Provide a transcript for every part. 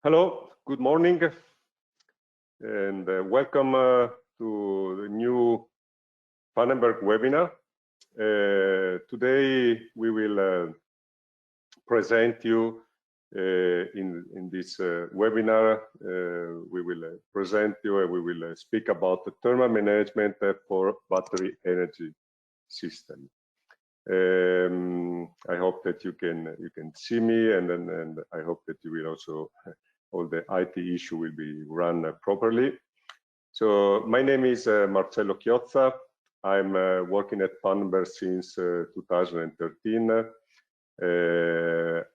Hello, good morning, and welcome to the new Pfannenberg webinar. Today we will present you in this webinar. We will present you and we will speak about the thermal management for battery energy system. I hope that you can see me, and I hope that you will also all the IT issue will be run properly. So my name is Marcello Chiozza. I'm working at Pfannenberg since 2013.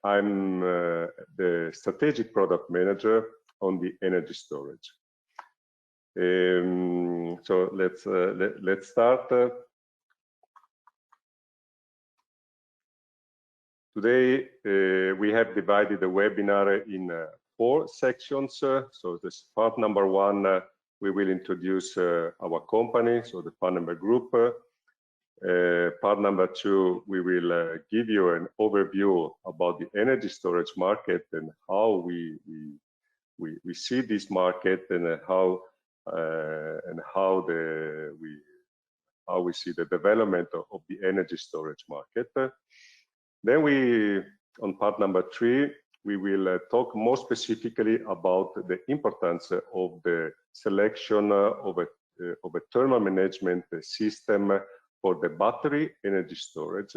I'm the strategic product manager on the energy storage. So let's start. Today we have divided the webinar in 4 sections. So this part number 1, we will introduce our company, so the Pfannenberg Group. Part number 2, we will give you an overview about the energy storage market and how we see this market, and how we see the development of the energy storage market. Then on part number 3, we will talk more specifically about the importance of the selection of a thermal management system for the battery energy storage.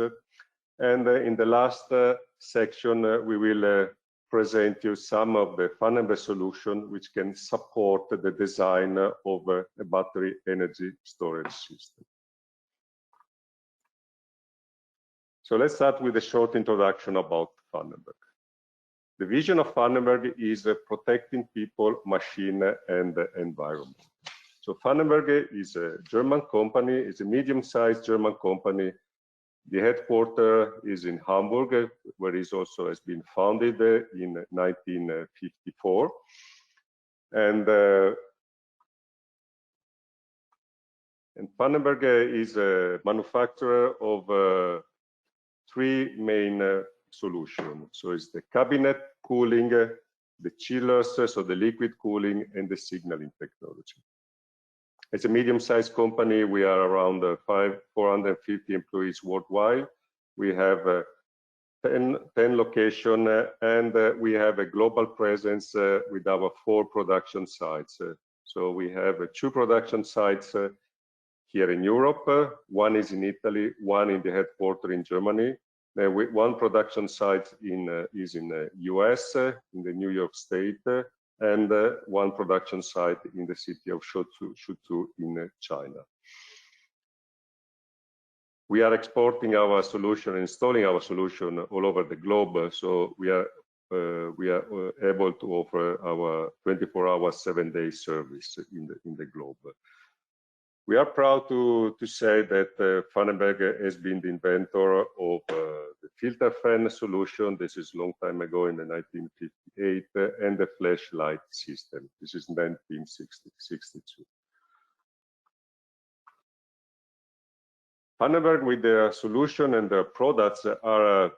And in the last section, we will present you some of the Pfannenberg solution which can support the design of a battery energy storage system. So let's start with a short introduction about Pfannenberg. The vision of Pfannenberg is protecting people, machine, and the environment. So Pfannenberg is a German company, it's a medium-sized German company. The headquarters is in Hamburg, where it also has been founded in 1954. And Pfannenberg is a manufacturer of 3 main solutions. So it's the cabinet cooling, the chillers, so the liquid cooling, and the signaling technology. As a medium-sized company, we are around 450 employees worldwide. We have 10 locations, and we have a global presence with our 4 production sites. So we have 2 production sites here in Europe. 1 is in Italy, 1 in the headquarters in Germany. 1 production site is in the US, in the New York State, and 1 production site in the city of Chiozza in China. We are exporting our solution, installing our solution all over the globe, so we are able to offer our 24-hour, 7-day service in the globe. We are proud to say that Pfannenberg has been the inventor of the filter fan solution. This is a long time ago in the 1958, and the flashlight system. This is 1962. Pfannenberg, with their solution and their products, are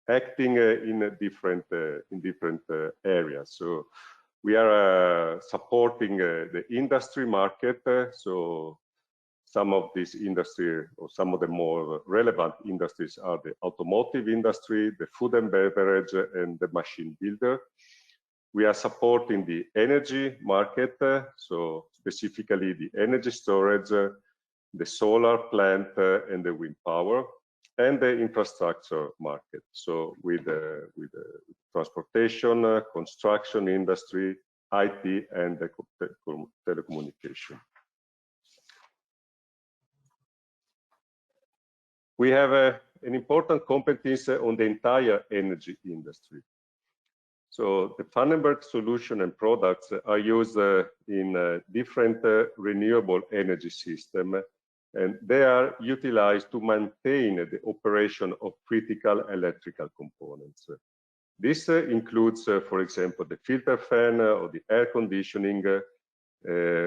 acting in different areas. So we are supporting the industry market. So some of this industry, or some of the more relevant industries, are the automotive industry, the food and beverage, and the machine builder. We are supporting the energy market, so specifically the energy storage, the solar plant, and the wind power, and the infrastructure market. So with the transportation, construction industry, IT, and the telecommunication. We have an important competence on the entire energy industry. So the Pfannenberg solution and products are used in different renewable energy systems, and they are utilized to maintain the operation of critical electrical components. This includes, for example, the filter fan or the air conditioning,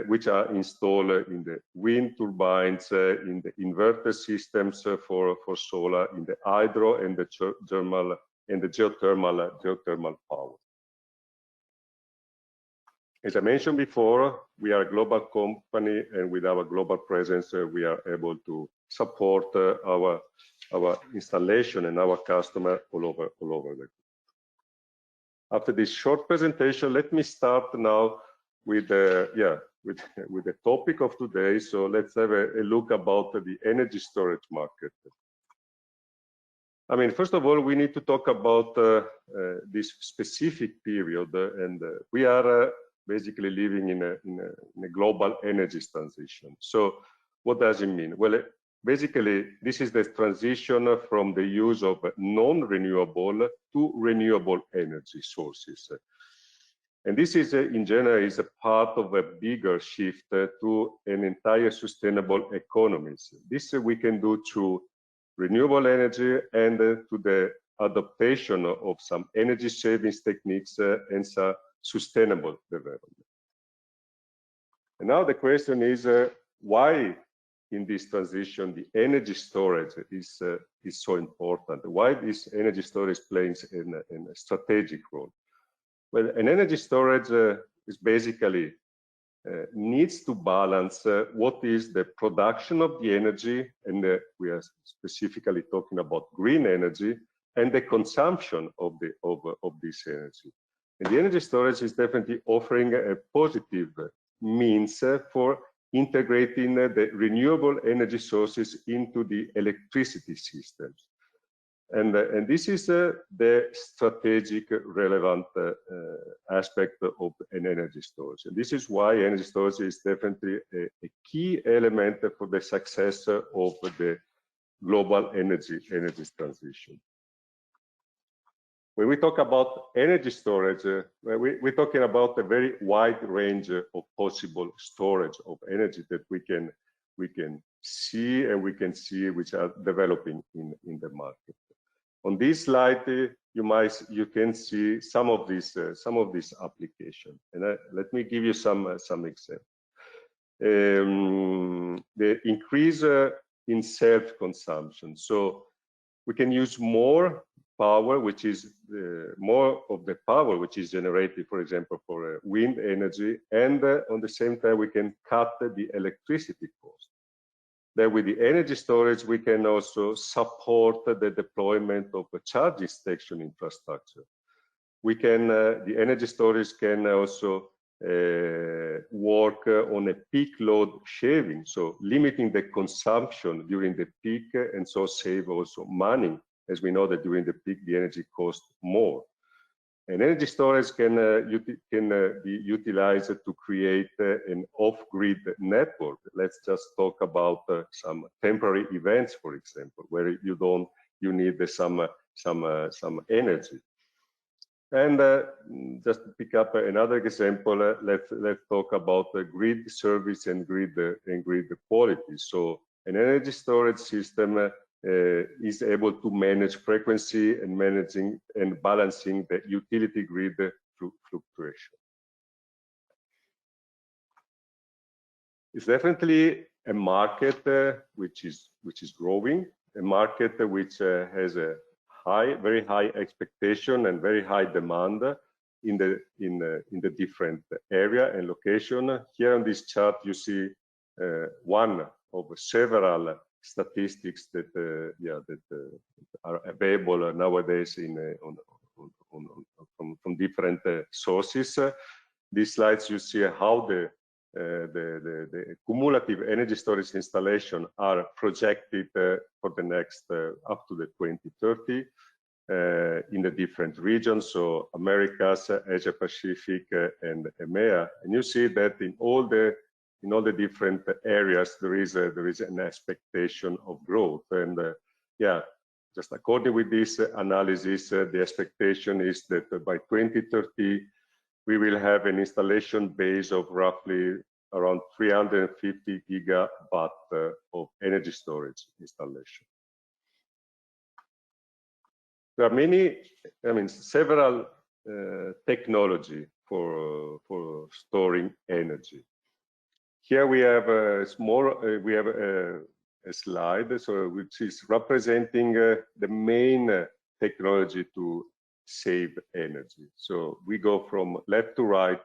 which are installed in the wind turbines, in the inverter systems for solar, in the hydro and the and the geothermal power. As I mentioned before, we are a global company, and with our global presence, we are able to support our installation and our customer all over the world. After this short presentation, let me start now with the topic of today. So let's have a look about the energy storage market. I mean, first of all, we need to talk about this specific period, and we are basically living in a global energy transition. So what does it mean? Well, basically, this is the transition from the use of non-renewable to renewable energy sources. And this is, in general, is a part of a bigger shift to an entire sustainable economies. This we can do through renewable energy and to the adaptation of some energy savings techniques and some sustainable development. And now the question is why in this transition the energy storage is so important? Why this energy storage plays in a strategic role? Well, an energy storage is basically needs to balance what is the production of the energy, and we are specifically talking about green energy, and the consumption of this energy. And the energy storage is definitely offering a positive means for integrating the renewable energy sources into the electricity systems. And this is the strategic relevant aspect of an energy storage. And this is why energy storage is definitely a key element for the success of the global energy transition. When we talk about energy storage, we're talking about a very wide range of possible storage of energy that we can see which are developing in the market. On this slide, you can see some of these applications, and let me give you some examples. The increase in self-consumption, so we can use more power, which is more of the power which is generated, for example, for wind energy, and on the same time we can cut the electricity cost. Then with the energy storage, we can also support the deployment of a charging station infrastructure. We can, the energy storage can also work on a peak load shaving, so limiting the consumption during the peak, and so save also money, as we know that during the peak the energy costs more. And energy storage can be utilized to create an off-grid network. Let's just talk about some temporary events, for example, where you need some energy. And just to pick up another example, let's talk about grid service and grid quality. So an energy storage system is able to manage frequency and managing and balancing the utility grid fluctuation. It's definitely a market which is growing, a market which has a very high expectation and very high demand in the different area and location. Here on this chart, you see one of several statistics that are available nowadays from different sources. These slides you see how the cumulative energy storage installation are projected for the next up to the 2030 in the different regions, so Americas, Asia Pacific, and EMEA. And you see that in all the different areas there is an expectation of growth. And just according with this analysis, the expectation is that by 2030 we will have an installation base of roughly around 350 gigawatt of energy storage installation. There are several technology for storing energy. Here we have a slide, so which is representing the main technology to save energy. So we go from left to right.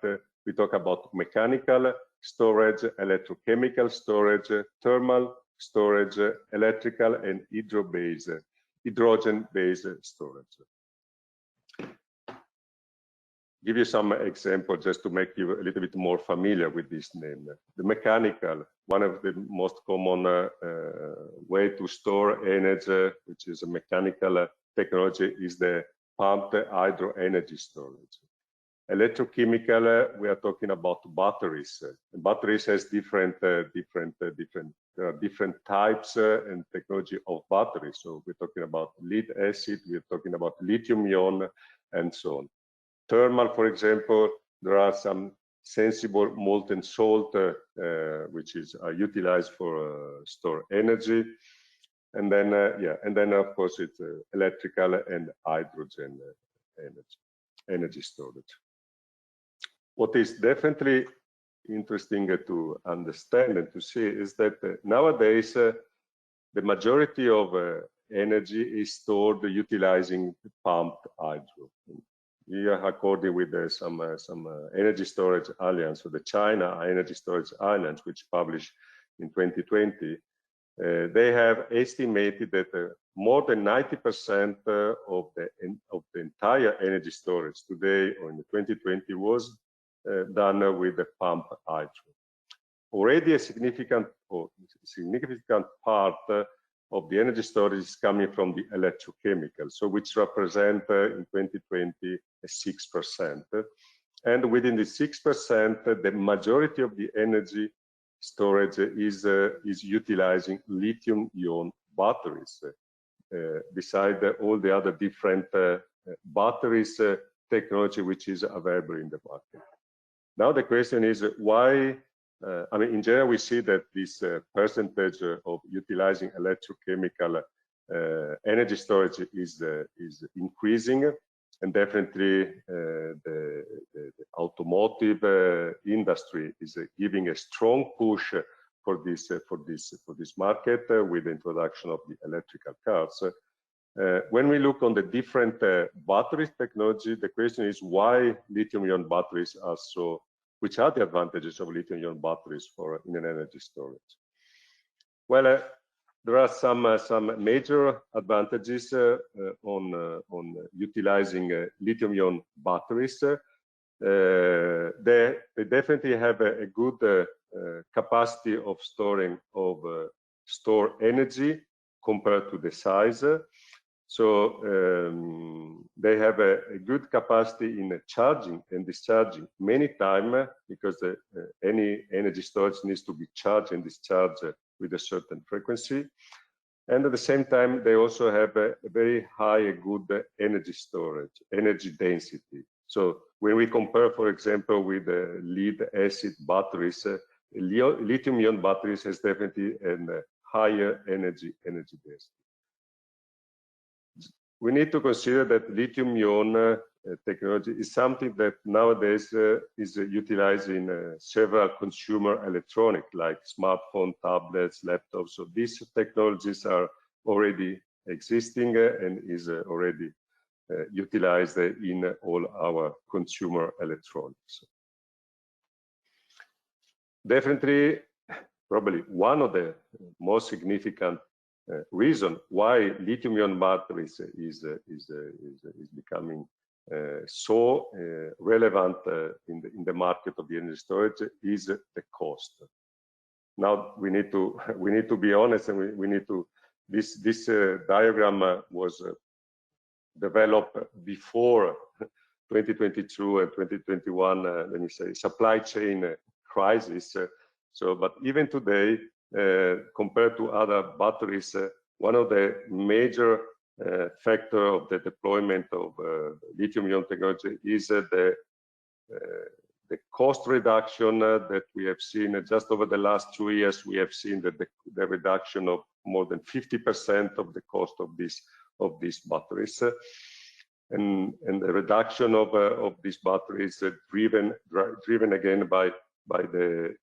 We talk about mechanical storage, electrochemical storage, thermal storage, electrical and hydrogen-based storage. Give you some example just to make you a little bit more familiar with this name. The mechanical, one of the most common way to store energy, which is a mechanical technology, is the pumped hydro energy storage. Electrochemical, we are talking about batteries. Batteries has different types and technology of batteries. So we're talking about lead acid, we're talking about lithium ion, and so on. Thermal, for example, there are some sensible molten salt which is utilized for store energy, and then of course it's electrical and hydrogen energy storage. What is definitely interesting to understand and to see is that nowadays the majority of energy is stored utilizing pumped hydro. Here, according with some energy storage alliance, so the China Energy Storage Alliance, which published in 2020, they have estimated that more than 90% of the entire energy storage today or in 2020 was done with the pumped hydro. Already a significant part of the energy storage is coming from the electrochemical, so which represent in 2020 6%. And within the 6%, the majority of the energy storage is utilizing lithium-ion batteries, beside all the other different batteries technology which is available in the market. Now the question is why. I mean, in general, we see that this percentage of utilizing electrochemical energy storage is increasing, and definitely the automotive industry is giving a strong push for this market with the introduction of the electrical cars. When we look on the different battery technology, the question is why lithium-ion batteries are so. Which are the advantages of lithium-ion batteries in an energy storage? Well, there are some major advantages on utilizing lithium-ion batteries. They definitely have a good capacity of store energy compared to the size. So they have a good capacity in charging and discharging many times, because any energy storage needs to be charged and discharged with a certain frequency. And at the same time, they also have a very high, good energy storage, energy density. So when we compare, for example, with lead acid batteries, lithium-ion batteries has definitely a higher energy density. We need to consider that lithium-ion technology is something that nowadays is utilized in several consumer electronics like smartphone, tablets, laptops. So these technologies are already existing and is already utilized in all our consumer electronics. Definitely, probably one of the most significant reason why lithium-ion batteries is becoming so relevant in the market of the energy storage is the cost. Now we need to be honest, and we need to. This diagram was developed before 2022 and 2021. Let me say supply chain crisis. So, but even today, compared to other batteries, one of the major factor of the deployment of lithium-ion technology is the cost reduction that we have seen just over the last 2 years. We have seen that the reduction of more than 50% of the cost of these batteries, and the reduction of these batteries driven again by the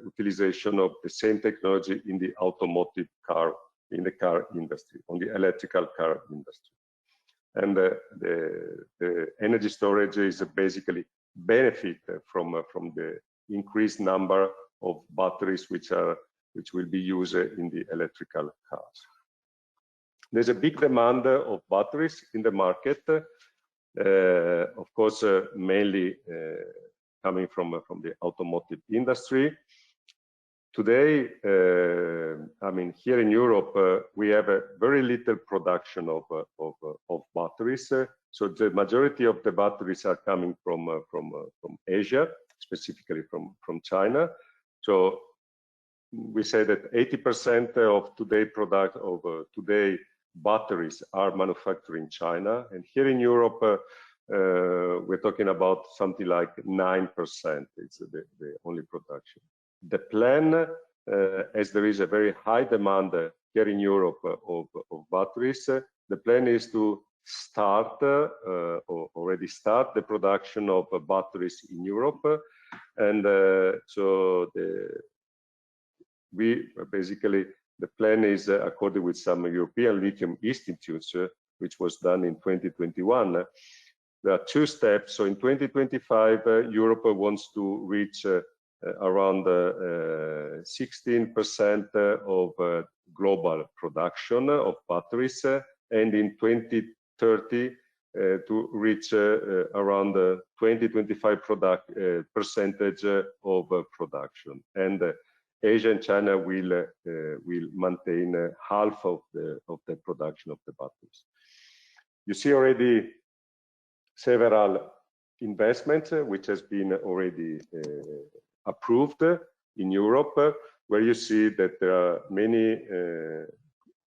utilization of the same technology in the automotive car, in the car industry, on the electrical car industry. and the energy storage is basically benefit from the increased number of batteries which will be used in the electrical cars. There's a big demand of batteries in the market, of course, mainly coming from the automotive industry. Today, I mean, here in Europe, we have a very little production of batteries. So the majority of the batteries are coming from Asia, specifically from China. So we say that 80% of today batteries are manufactured in China, and here in Europe, we're talking about something like 9%. It's the only production. The plan, as there is a very high demand here in Europe of batteries, the plan is to start or already start the production of batteries in Europe, and so the plan is according with some European lithium institutes, which was done in 2021. There are two steps. So in 2025, Europe wants to reach around 16% of global production of batteries, and in 2030 to reach around 20-25% percentage of production. And Asia and China will maintain half of the production of the batteries. You see already several investments which has been already approved in Europe, where you see that there are many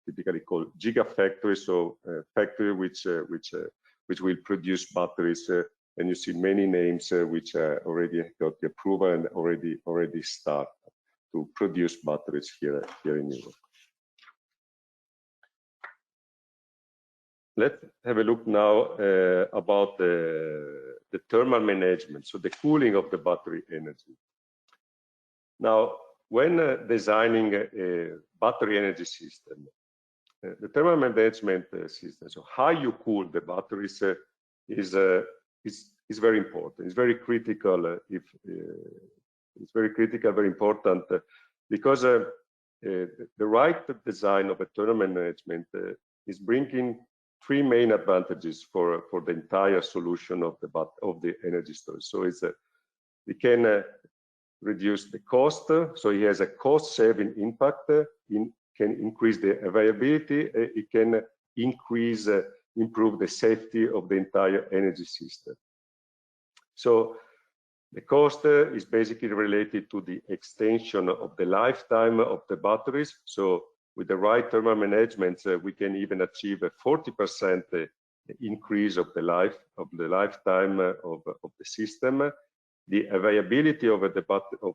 typically called gigafactories, so factory which will produce batteries, and you see many names which already got the approval and already start to produce batteries here in Europe. Let's have a look now about the thermal management, so the cooling of the battery energy. Now, when designing a battery energy system, the thermal management system, so how you cool the batteries is very important. It's very critical. It's very critical, very important, because the right design of a thermal management is bringing three main advantages for the entire solution of the energy storage. So it can reduce the cost, so it has a cost-saving impact. It can increase the availability. It can improve the safety of the entire energy system. So the cost is basically related to the extension of the lifetime of the batteries. So with the right thermal management, we can even achieve a 40% increase of the lifetime of the system. The availability of the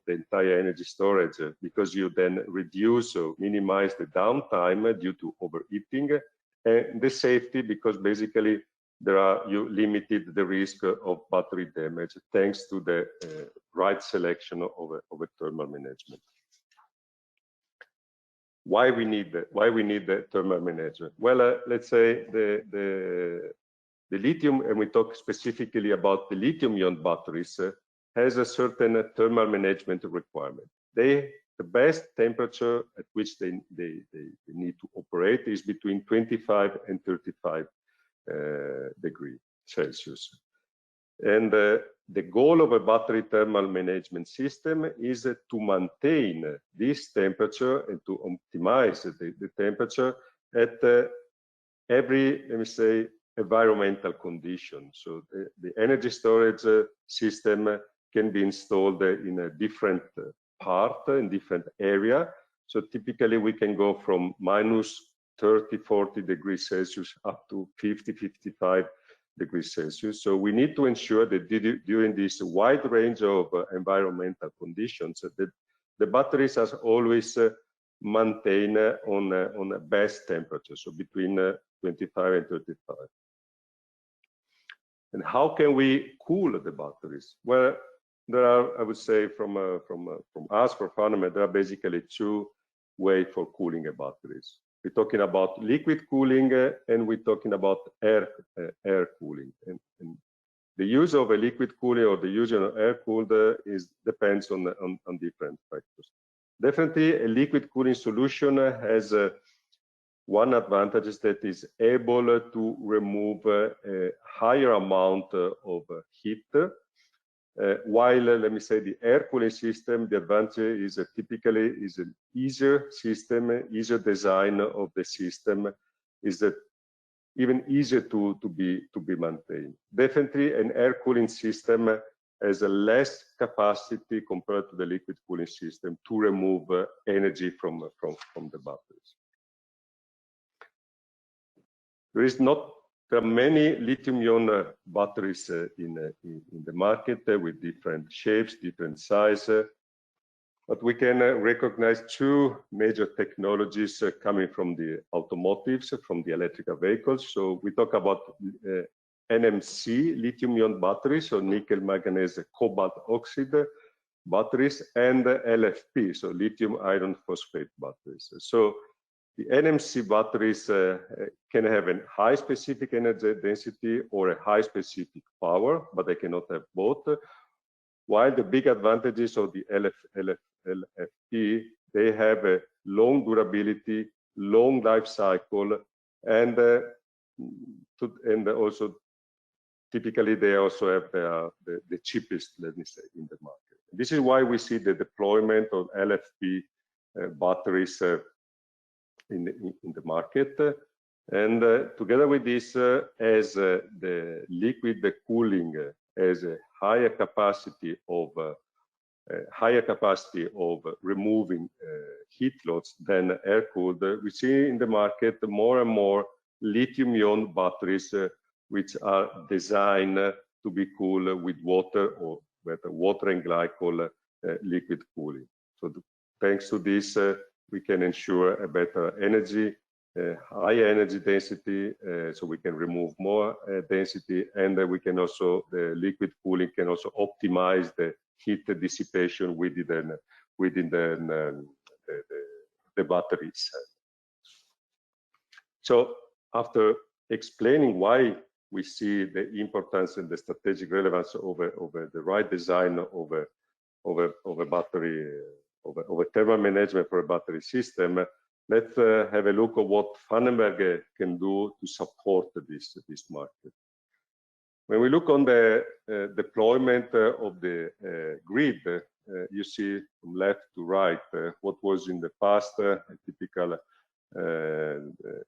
entire energy storage, because you then reduce or minimize the downtime due to overheating, and the safety, because basically you limited the risk of battery damage thanks to the right selection of a thermal management. Why we need the thermal management? Well, let's say the lithium, and we talk specifically about the lithium-ion batteries, has a certain thermal management requirement. The best temperature at which they need to operate is between 25 and 35 degrees Celsius. And the goal of a battery thermal management system is to maintain this temperature and to optimize the temperature at every, let me say, environmental condition. So the energy storage system can be installed in a different part, in different area. So typically we can go from minus 30-40 degrees Celsius up to 50-55 degrees Celsius. So we need to ensure that during this wide range of environmental conditions, that the batteries are always maintained on a best temperature, so between 25 and 35. And how can we cool the batteries? Well, there are, I would say, from us, for Pfannenberg, there are basically two ways for cooling a batteries. We're talking about liquid cooling and we're talking about air cooling. And the use of a liquid cooling or the use of air cooled depends on different factors. Definitely, a liquid cooling solution has one advantage is that is able to remove a higher amount of heat, while let me say the air cooling system, the advantage is typically is an easier system, easier design of the system, is that even easier to be maintained. Definitely, an air cooling system has a less capacity compared to the liquid cooling system to remove energy from the batteries. There are many lithium-ion batteries in the market with different shapes, different sizes, but we can recognize two major technologies coming from the automotives, from the electrical vehicles. So we talk about NMC, lithium-ion batteries, so nickel, manganese, cobalt oxide batteries, and LFP, so lithium iron phosphate batteries. So the NMC batteries can have a high specific energy density or a high specific power, but they cannot have both. While the big advantages of the LFP, they have a long durability, long life cycle, and also typically they also have the cheapest, let me say, in the market. This is why we see the deployment of LFP batteries in the market, and together with this, as the liquid cooling has a higher capacity of removing heat loads than air cooled, we see in the market more and more lithium-ion batteries which are designed to be cooled with water or with water and glycol liquid cooling. So thanks to this, we can ensure a better energy, higher energy density, so we can remove more density, and we can also, the liquid cooling can also optimize the heat dissipation within the batteries. So after explaining why we see the importance and the strategic relevance over the right design of a battery, over thermal management for a battery system, let's have a look at what Pfannenberg can do to support this market. When we look on the deployment of the grid, you see from left to right what was in the past a typical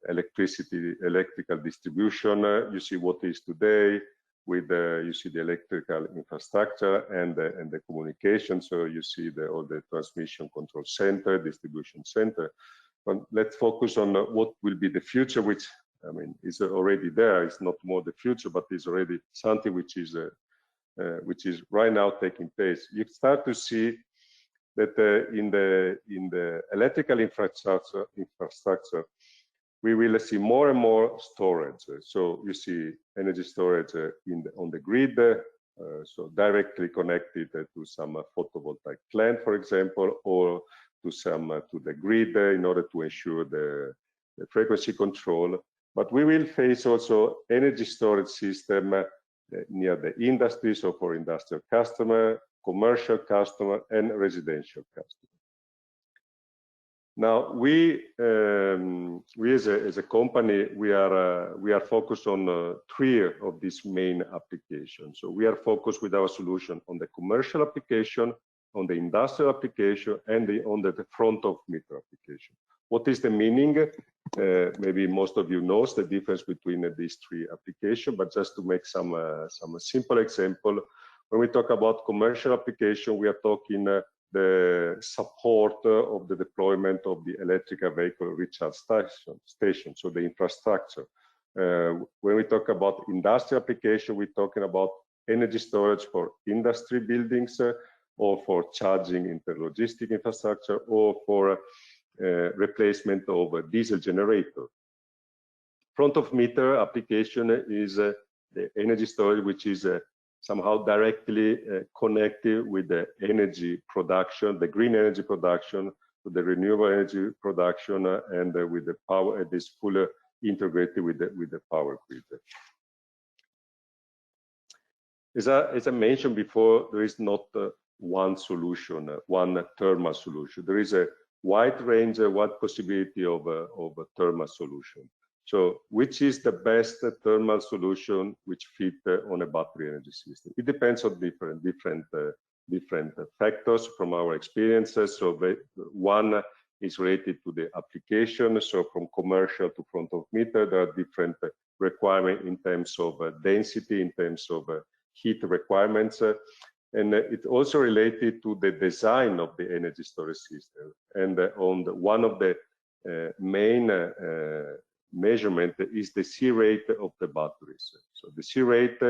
electrical distribution. You see what is today with you see the electrical infrastructure and the communication. So you see all the transmission control center, distribution center. But let's focus on what will be the future, which I mean is already there. It's not more the future, but it's already something which is right now taking place. You start to see that in the electrical infrastructure, we will see more and more storage. So you see energy storage on the grid, so directly connected to some photovoltaic plant, for example, or to the grid in order to ensure the frequency control. But we will face also energy storage system near the industry, so for industrial customer, commercial customer, and residential customer. Now we as a company, we are focused on three of these main applications. So we are focused with our solution on the commercial application, on the industrial application, and on the front of meter application. What is the meaning? Maybe most of you knows the difference between these three applications, but just to make some simple example, when we talk about commercial application, we are talking the support of the deployment of the electrical vehicle recharge station, so the infrastructure. When we talk about industrial application, we're talking about energy storage for industry buildings, or for charging interlogistic infrastructure, or for replacement of a diesel generator. Front of meter application is the energy storage, which is somehow directly connected with the energy production, the green energy production, so the renewable energy production and with the power, it is fully integrated with the power grid. As I mentioned before, there is not one solution, one thermal solution. There is a wide range, wide possibility of a thermal solution. So which is the best thermal solution which fit on a battery energy system? It depends on different factors from our experiences. So one is related to the application. So from commercial to front of meter, there are different requirements in terms of density, in terms of heat requirements. And it's also related to the design of the energy storage system. And one of the main measurement is the C rate of the batteries. So the C rate,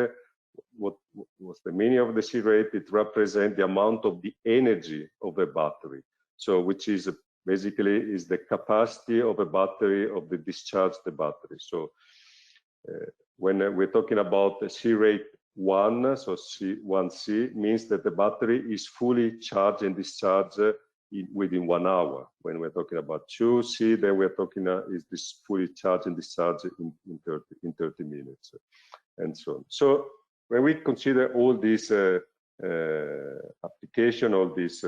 what's the meaning of the C rate? It represents the amount of the energy of a battery. So which is basically is the capacity of a battery of the discharge the battery. So when we're talking about the C rate 1, so C1C means that the battery is fully charged and discharged within 1 hour. When we're talking about 2C, then we're talking is this fully charged and discharged in 30 minutes, and so on. So when we consider all these application, all these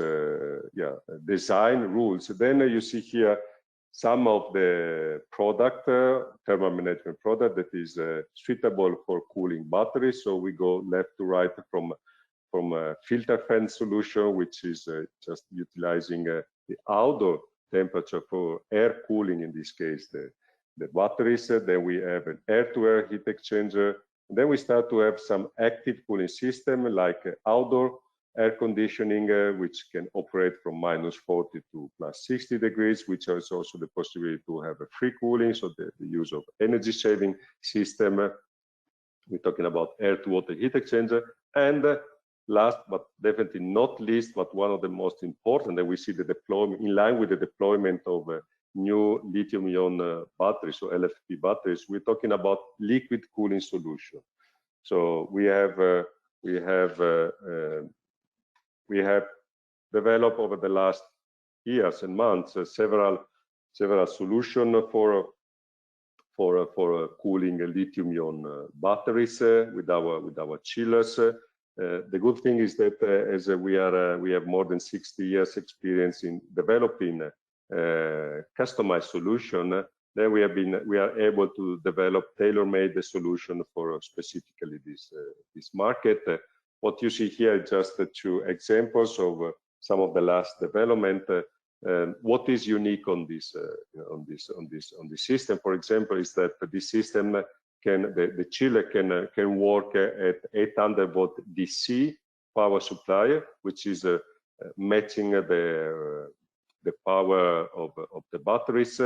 design rules, then you see here some of the product, thermal management product that is suitable for cooling batteries. So we go left to right from a filter fan solution, which is just utilizing the outdoor temperature for air cooling, in this case, the batteries. Then we have an air-to-air heat exchanger. And then we start to have some active cooling system like outdoor air conditioning, which can operate from -40 to +60 degrees, which has also the possibility to have a free cooling, so the use of energy saving system. We're talking about air-to-water heat exchanger. And last but definitely not least, but one of the most important, that we see the deployment in line with the deployment of new lithium-ion batteries, so LFP batteries. We're talking about liquid cooling solution. So we have developed over the last years and months several solutions for cooling lithium-ion batteries with our chillers. The good thing is that as we have more than 60 years experience in developing customized solution, then we are able to develop tailor-made solution for specifically this market. What you see here is just 2 examples of some of the last development. What is unique on this system, for example, is that this system the chiller can work at 800 volt DC power supply, which is matching the power of the batteries.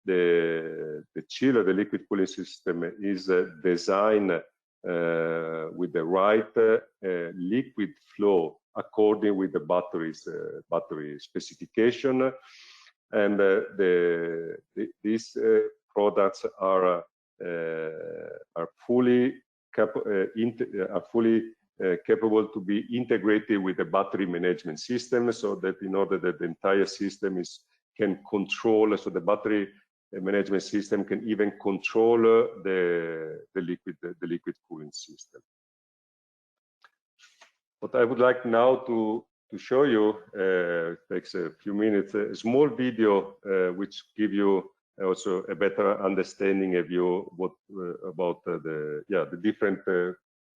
The chiller, the liquid cooling system, is designed with the right liquid flow according with the battery specification, and these products are fully capable to be integrated with the battery management system, so that in order that the entire system can control, so the battery management system can even control the liquid cooling system. What I would like now to show you, takes a few minutes, a small video which give you also a better understanding of about the different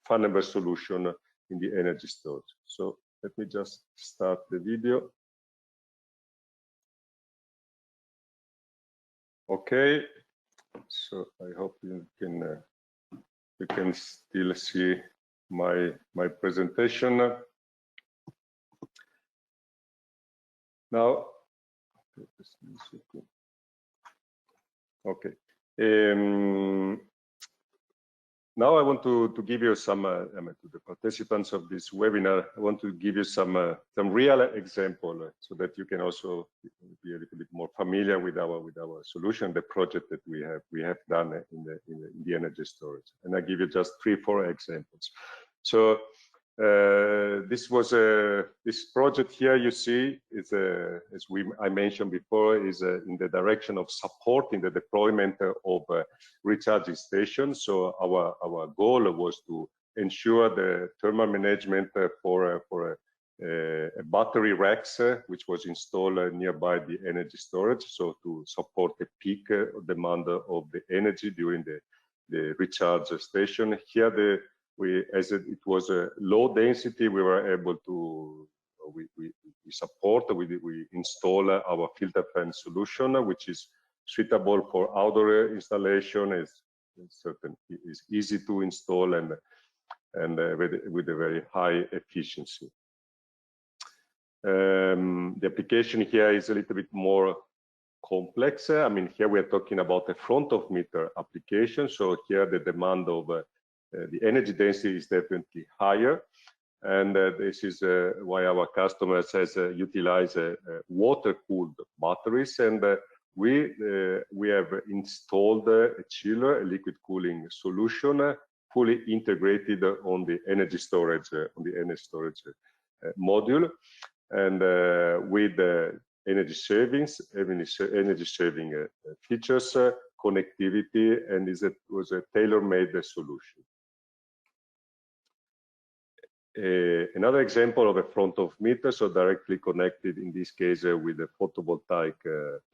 Pfannenberg solution in the energy storage. So let me just start the video. Okay, so I hope you can still see my presentation now. Okay. Now I want to give you some to the participants of this webinar. I want to give you some real example, so that you can also be a little bit more familiar with our solution, the project that we have done in the energy storage. And I give you just 3-4 examples. So This project here you see is I mentioned before, is in the direction of supporting the deployment of recharging stations. So our goal was to ensure the thermal management for battery racks, which was installed nearby the energy storage, so to support the peak demand of the energy during the recharge station. Here, as it was a low density, we were able to we install our filter fan solution, which is suitable for outdoor installation. It's easy to install and with a very high efficiency. The application here is a little bit more complex. I mean, here we are talking about a front of meter application. So here the demand of the energy density is definitely higher. And this is why our customers has utilized water-cooled batteries. And we have installed a chiller, a liquid cooling solution, fully integrated on the energy storage, module. And with energy savings, energy saving features, connectivity, and it was a tailor-made solution. Another example of a front of meter, so directly connected in this case with a photovoltaic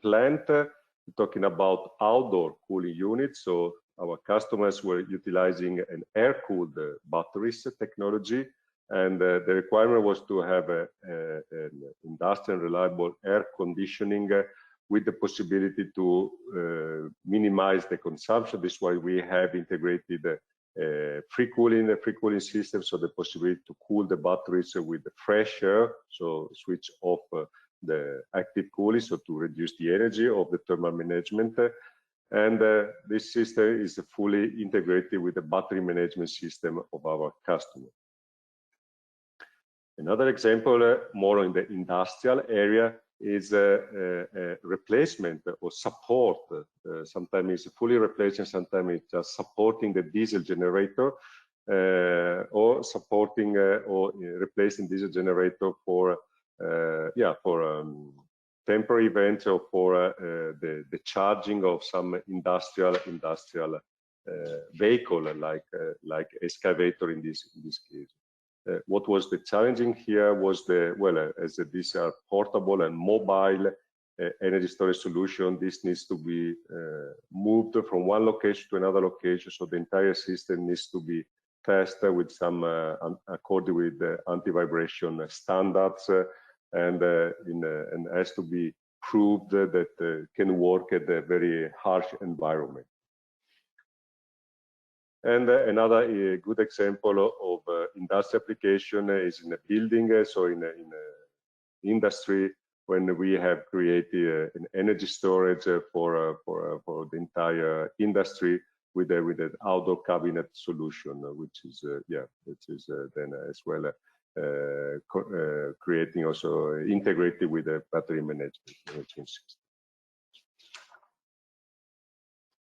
plant. We're talking about outdoor cooling units. So our customers were utilizing an air-cooled batteries technology. And the requirement was to have an industrial reliable air conditioning with the possibility to minimize the consumption. This is why we have integrated free cooling system, so the possibility to cool the batteries with fresh air, so switch off the active cooling, so to reduce the energy of the thermal management. And this system is fully integrated with the battery management system of our customer. Another example, more in the industrial area, is a replacement or support. Sometimes it's fully replacing, sometimes it's just supporting the diesel generator, or supporting or replacing diesel generator for temporary events or for the charging of some industrial vehicle like excavator in this case. What was the challenging here was as these are portable and mobile energy storage solution, this needs to be moved from one location to another location. So the entire system needs to be tested with some according with the anti-vibration standards, and has to be proved that can work at a very harsh environment. And another good example of industrial application is in a building, so in industry, when we have created an energy storage for the entire industry with an outdoor cabinet solution, which is then as well creating also integrated with the battery management system.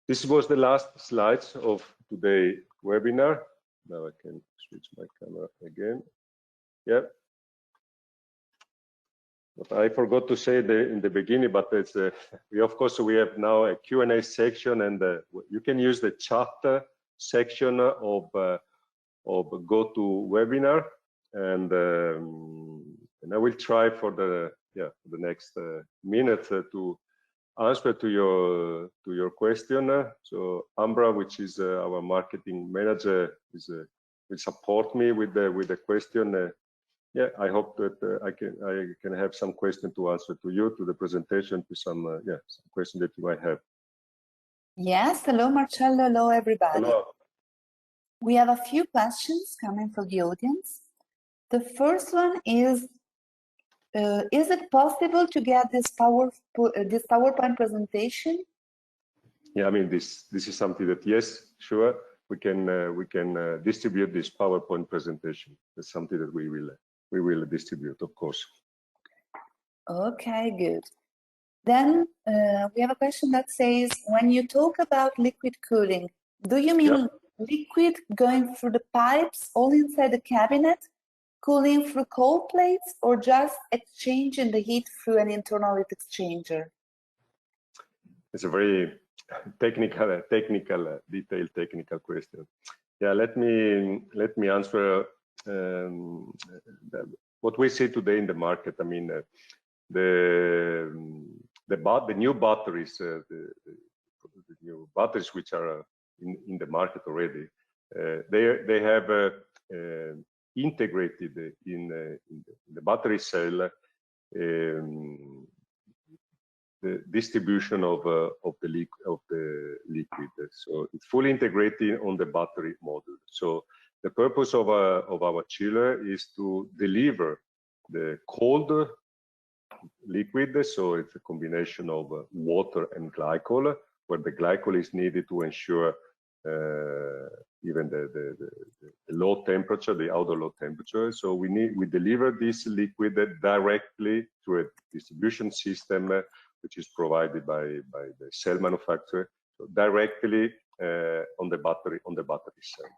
This was the last slides of today's webinar. Now I can switch my camera again. Yeah. But I forgot to say in the beginning, but it's we have now a Q&A section, and you can use the chat section of GoToWebinar, and I will try for the next minute to answer to your question. So Ambra, which is our marketing manager, will support me with the question. I hope that I can have some question to answer to you, to the presentation, to some question that you might have. Yes. Hello, Marcello. Hello, everybody. Hello. We have a few questions coming from the audience. The first one is it possible to get this PowerPoint presentation? Yeah, I mean this is something that, yes, sure, we can distribute this PowerPoint presentation. It's something that we will distribute, of course. Okay, good. Then we have a question that says, when you talk about liquid cooling, do you mean liquid going through the pipes all inside the cabinet, cooling through cold plates or just exchanging the heat through an internal heat exchanger? It's a very detailed technical question. Yeah, let me answer what we see today in the market. I mean, the new batteries, the new batteries which are in the market already, they have integrated in the battery cell the distribution of the liquid. So it's fully integrated on the battery module. So the purpose of our chiller is to deliver the cold liquid. So it's a combination of water and glycol, where the glycol is needed to ensure even the low temperature, the outdoor low temperature. So we deliver this liquid directly to a distribution system which is provided by the cell manufacturer, so directly on the battery cell.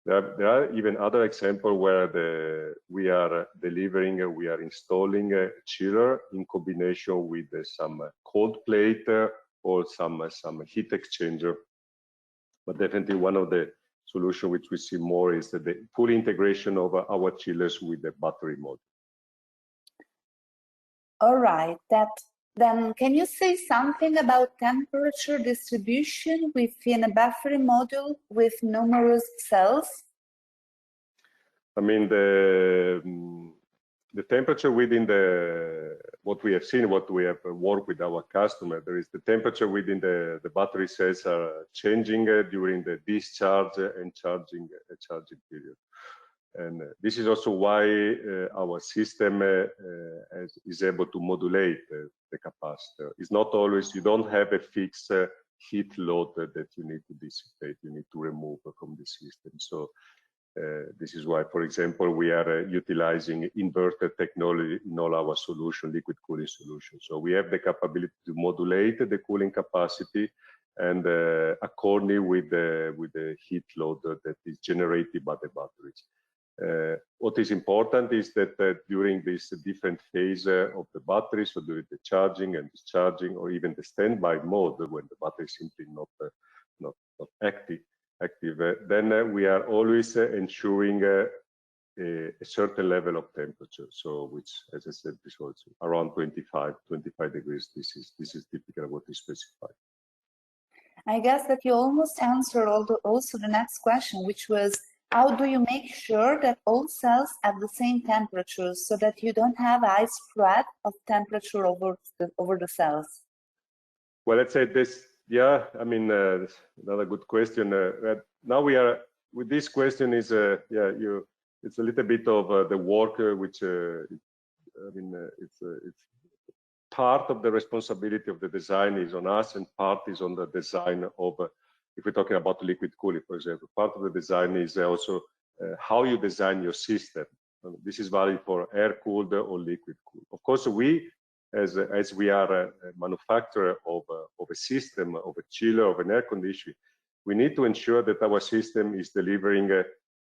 There are even other examples where we are installing a chiller in combination with some cold plate or some heat exchanger. But definitely one of the solutions which we see more is the full integration of our chillers with the battery module. All right, then can you say something about temperature distribution within a battery module with numerous cells? I mean, the temperature within what we have seen, what we have worked with our customer, there is the temperature within the battery cells are changing during the discharge and charging period. And this is also why our system is able to modulate the capacitor. It's not always, you don't have a fixed heat load that you need to dissipate, you need to remove from the system. So this is why, for example, we are utilizing inverter technology in all our solution, liquid cooling solutions. So we have the capability to modulate the cooling capacity and accordingly with the heat load that is generated by the batteries. What is important is that during this different phase of the battery, so during the charging and discharging, or even the standby mode when the battery is simply not active, then we are always ensuring a certain level of temperature. So, which, as I said before, it's around 25 degrees. This is typical of what is specified. I guess that you almost answered also the next question, which was, how do you make sure that all cells have the same temperature so that you don't have high spread of temperature over the cells? Well, let's say this. Yeah, I mean, another good question. Now we are with this question is it's a little bit of the work which I mean it's part of the responsibility of the design is on us, and part is on the design of. If we're talking about liquid cooling, for example, part of the design is also how you design your system. This is valid for air cooled or liquid cooled. Of course, we, as we are a manufacturer of a system, of a chiller, of an air conditioner, we need to ensure that our system is delivering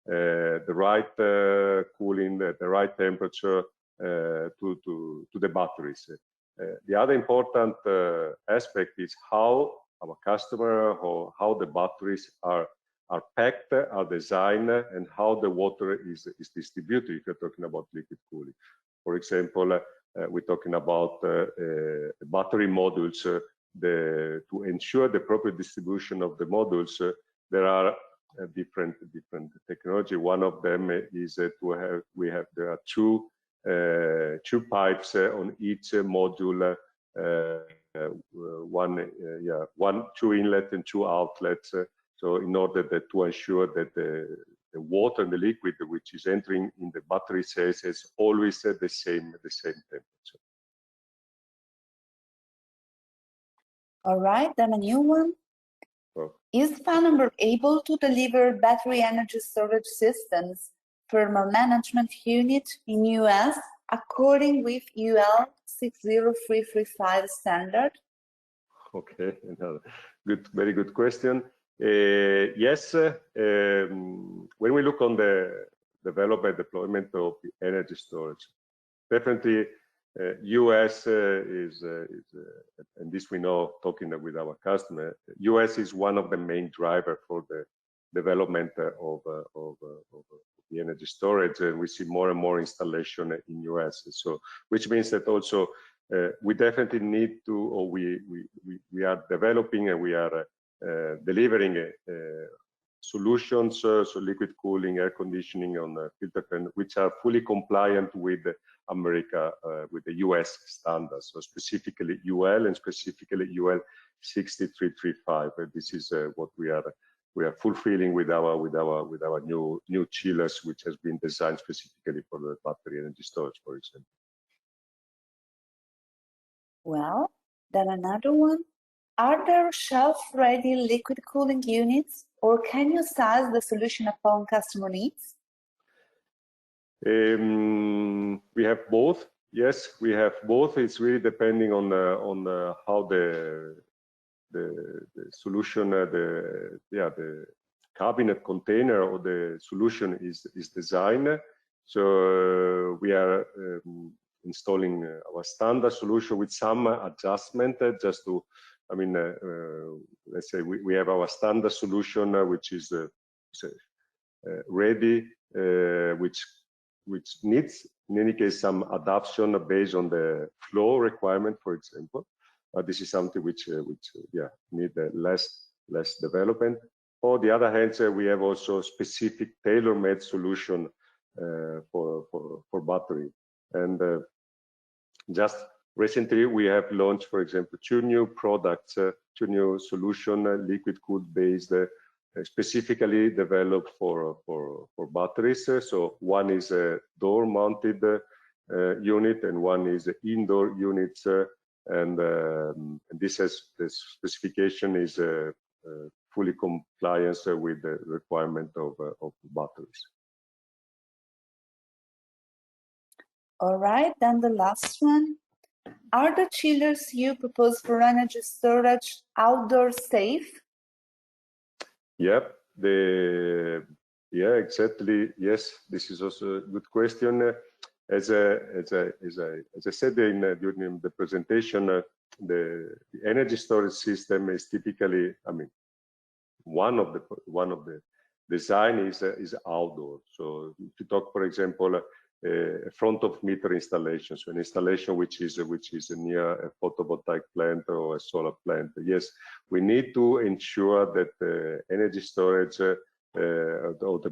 the right cooling, the right temperature to the batteries. The other important aspect is how our customer or how the batteries are packed, are designed, and how the water is distributed if you're talking about liquid cooling. For example, we're talking about battery modules. To ensure the proper distribution of the modules, there are different technology. One of them is there are two pipes on each module. Two inlet and two outlets. So in order to ensure that the water and the liquid which is entering in the battery cells is always the same temperature. All right, then a new one. Well, is Pfannenberg able to deliver battery energy storage systems thermal management unit in US according with UL 60335 standard? Okay, very good question. Yes, when we look on the development, deployment of the energy storage. Definitely, US and this we know talking with our customer, US is one of the main drivers for the development of the energy storage, and we see more and more installation in US. So, which means that also we definitely need to, or we are developing and we are delivering solutions, so liquid cooling, air conditioning on filter fan, which are fully compliant with America, with the US standards, so specifically UL and specifically UL 6335. This is what we are fulfilling with our new chillers, which has been designed specifically for the battery energy storage, for example. Well, then another one. Are there shelf-ready liquid cooling units, or can you size the solution upon customer needs? We have both. Yes, we have both. It's really depending on how the solution, the cabinet container or the solution is designed. So we are installing our standard solution with some adjustment, just to, I mean, let's say we have our standard solution, which is ready, which needs, in any case, some adaptation based on the flow requirement, for example. This is something which need less development. On the other hand, we have also specific tailor-made solution for battery. And just recently, we have launched, for example, 2 new products, 2 new solution, liquid cooled based, specifically developed for batteries. So one is a door-mounted unit, and one is indoor units. And this has the specification is fully compliance with the requirement of batteries. All right, then the last one. Are the chillers you propose for energy storage outdoor safe? Yep, exactly. Yes, this is also a good question. As I said during the presentation, the energy storage system is typically, I mean, one of the design is outdoor. So if you talk, for example, a front of meter installation, so an installation which is near a photovoltaic plant or a solar plant. Yes, we need to ensure that the energy storage of the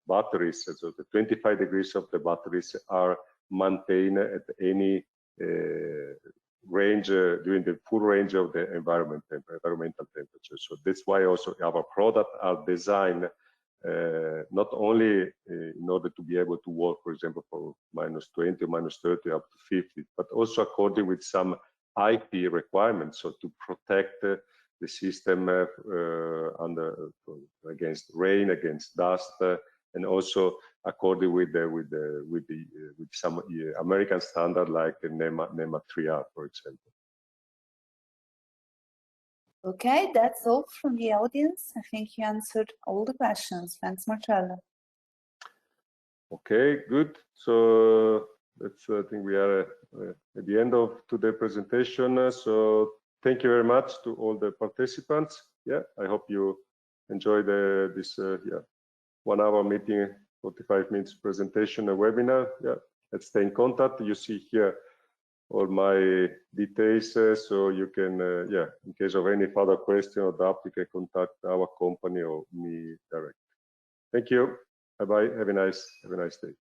batteries, so the 25 degrees of the batteries are maintained at any range during the full range of the environmental temperature. So that's why also our products are designed not only in order to be able to work, for example, for -20, -30, up to 50, but also according with some IP requirements, so to protect the system against rain, against dust, and also according with some American standard like NEMA 3R, for example. Okay, that's all from the audience. I think you answered all the questions. Thanks, Marcello. Okay, good. So that's, I think we are at the end of today's presentation. So thank you very much to all the participants. Yeah, I hope you enjoyed this 1 hour meeting, 45 minutes presentation, a webinar. Yeah, let's stay in contact. You see here all my details, so you can, in case of any further question or doubt, you can contact our company or me direct. Thank you. Bye bye. Have a nice day.